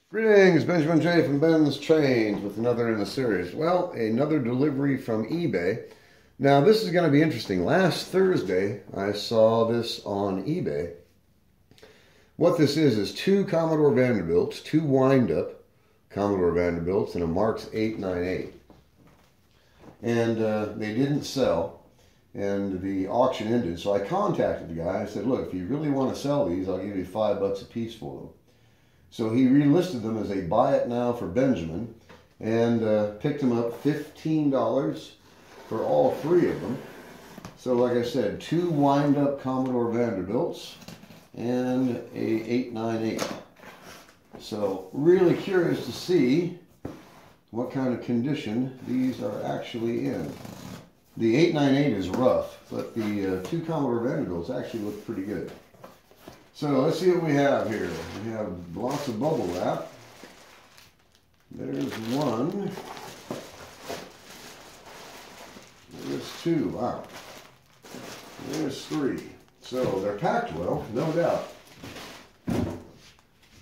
Greetings, Benjamin J. from BENZTRAINZ with another in the series. Well, another delivery from eBay. Now, this is going to be interesting. Last Thursday, I saw this on eBay. What this is two Commodore Vanderbilts, two wind-up Commodore Vanderbilts, and a Marx 898. And they didn't sell, and the auction ended. So I contacted the guy. I said, look, if you really want to sell these, I'll give you $5 a piece for them. So he relisted them as a buy it now for Benjamin, and picked them up $15 for all three of them. So like I said, two wind-up Commodore Vanderbilts and a 898. So really curious to see what kind of condition these are actually in. The 898 is rough, but the two Commodore Vanderbilts actually look pretty good. So let's see what we have here. We have lots of bubble wrap. There's one. There's two. Wow. There's three. So they're packed well, no doubt.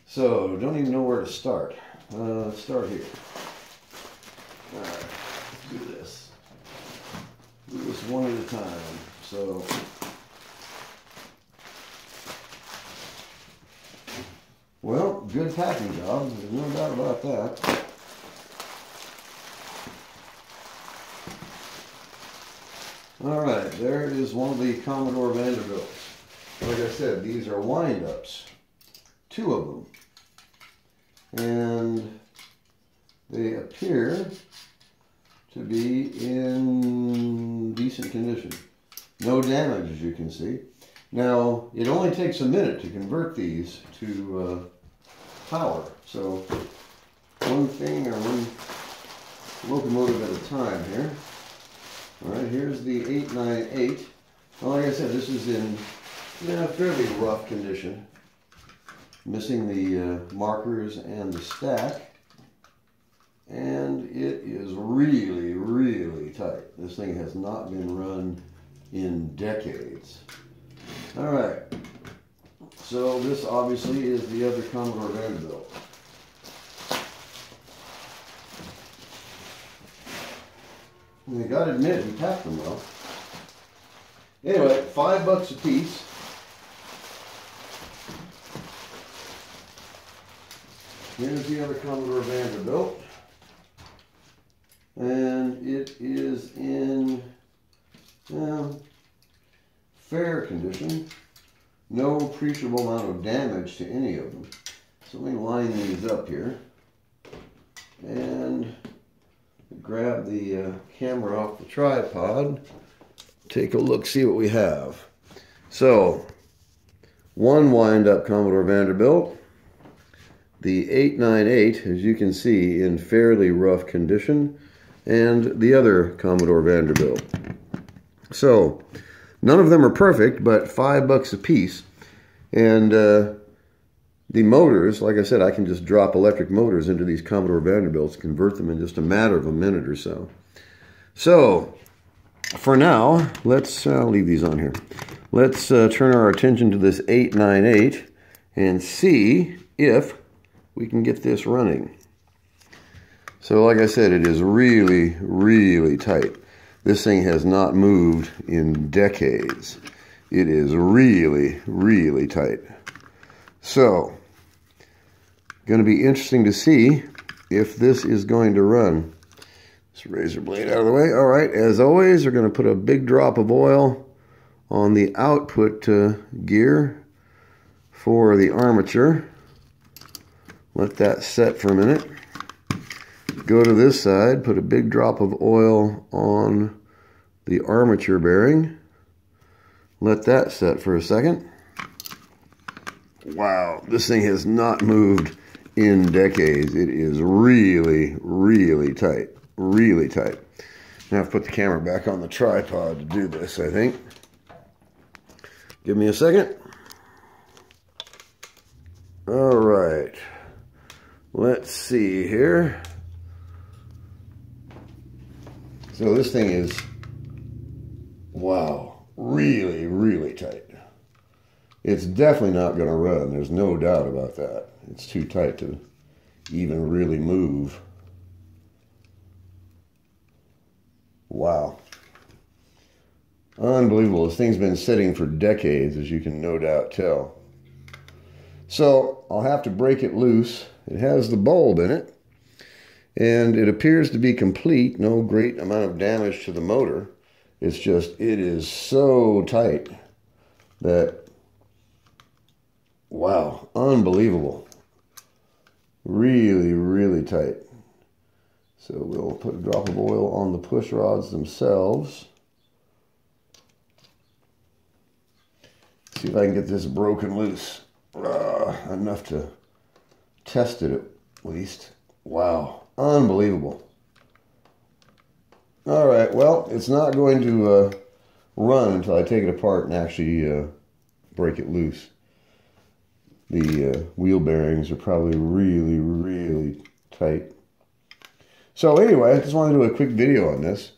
So don't even know where to start. Let's start here. All right, let's do this. Do this one at a time. So. Well, good packing job, there's no doubt about that. Alright, there is one of the Commodore Vanderbilts. Like I said, these are wind-ups. Two of them. And they appear to be in decent condition. No damage, as you can see. Now, it only takes a minute to convert these to power. So, one thing or one locomotive at a time here. Alright, here's the 898. Well, like I said, this is in fairly rough condition. Missing the markers and the stack. And it is really, really tight. This thing has not been run in decades. Alright, so this obviously is the other Commodore Vanderbilt. And you gotta admit, he packed them well. Anyway, $5 a piece. Here's the other Commodore Vanderbilt. And it is in, fair condition. No appreciable amount of damage to any of them. So let me line these up here and grab the camera off the tripod. Take a look, see what we have. So, one wind-up Commodore Vanderbilt. The 898, as you can see, in fairly rough condition. And the other Commodore Vanderbilt. So, none of them are perfect, but $5 a piece. And the motors, like I said, I can just drop electric motors into these Commodore Vanderbilts, convert them in just a matter of a minute or so. So, for now, let's leave these on here. Let's turn our attention to this 898 and see if we can get this running. So, like I said, it is really, really tight. This thing has not moved in decades. It is really, really tight. So, going to be interesting to see if this is going to run. This razor blade out of the way. All right, as always, we're going to put a big drop of oil on the output gear for the armature. Let that set for a minute. Go to this side, put a big drop of oil on the armature bearing. Let that set for a second. Wow, this thing has not moved in decades. It is really, really tight. Really tight. Now I've put the camera back on the tripod to do this, I think. Give me a second. All right. Let's see here. So this thing is, wow, really, really tight. It's definitely not going to run. There's no doubt about that. It's too tight to even really move. Wow. Unbelievable. This thing's been sitting for decades, as you can no doubt tell. So I'll have to break it loose. It has the bulb in it, and it appears to be complete. No great amount of damage to the motor. It's just, it is so tight that, wow, unbelievable. Really, really tight. So we'll put a drop of oil on the push rods themselves. See if I can get this broken loose. Enough to test it at least. Wow, unbelievable. All right, well, it's not going to run until I take it apart and actually break it loose. The wheel bearings are probably really, really tight. So anyway, I just wanted to do a quick video on this.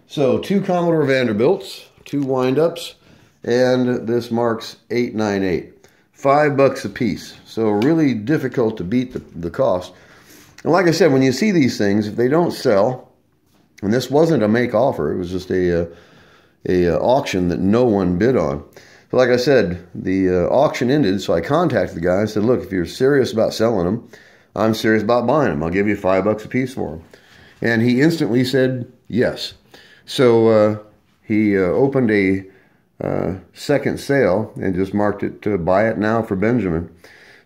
So 2 Commodore Vanderbilts, 2 wind-ups, and this Marx 898. $5 a piece. So really difficult to beat the cost. And like I said, when you see these things, if they don't sell, and this wasn't a make offer, it was just a auction that no one bid on. So like I said, the auction ended, so I contacted the guy and said, look, if you're serious about selling them, I'm serious about buying them. I'll give you $5 a piece for them. And he instantly said yes. So he opened a second sale and just marked it to buy it now for Benjamin.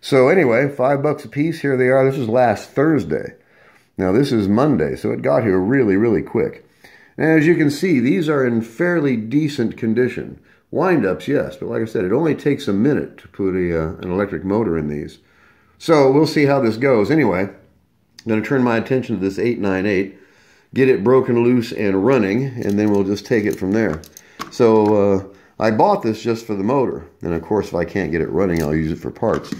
So anyway, $5 a piece. Here they are. This was last Thursday. Now this is Monday, so it got here really, really quick. And as you can see, these are in fairly decent condition. Wind-ups, yes, but like I said, it only takes a minute to put an electric motor in these. So we'll see how this goes. Anyway, I'm going to turn my attention to this 898, get it broken loose and running, and then we'll just take it from there. So I bought this just for the motor, and of course if I can't get it running, I'll use it for parts.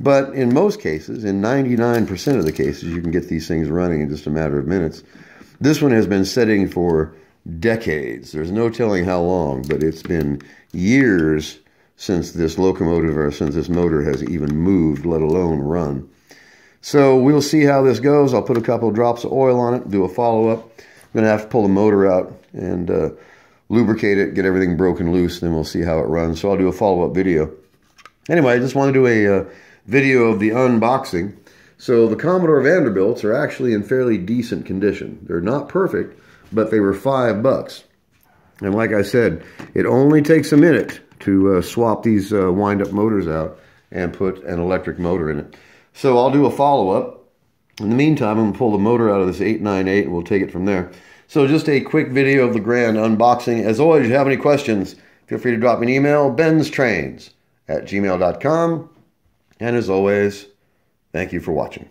But in most cases, in 99% of the cases, you can get these things running in just a matter of minutes. This one has been sitting for decades. There's no telling how long, but it's been years since this locomotive or since this motor has even moved, let alone run. So we'll see how this goes. I'll put a couple of drops of oil on it, do a follow-up. I'm going to have to pull the motor out and lubricate it, get everything broken loose, then we'll see how it runs. So I'll do a follow-up video. Anyway, I just want to do a video of the unboxing. So the Commodore Vanderbilts are actually in fairly decent condition. They're not perfect, but they were $5. And like I said, it only takes a minute to swap these wind-up motors out and put an electric motor in it. So I'll do a follow-up. In the meantime, I'm going to pull the motor out of this 898 and we'll take it from there. So just a quick video of the grand unboxing. As always, if you have any questions, feel free to drop me an email, BENZTRAINZ@gmail.com. And as always, thank you for watching.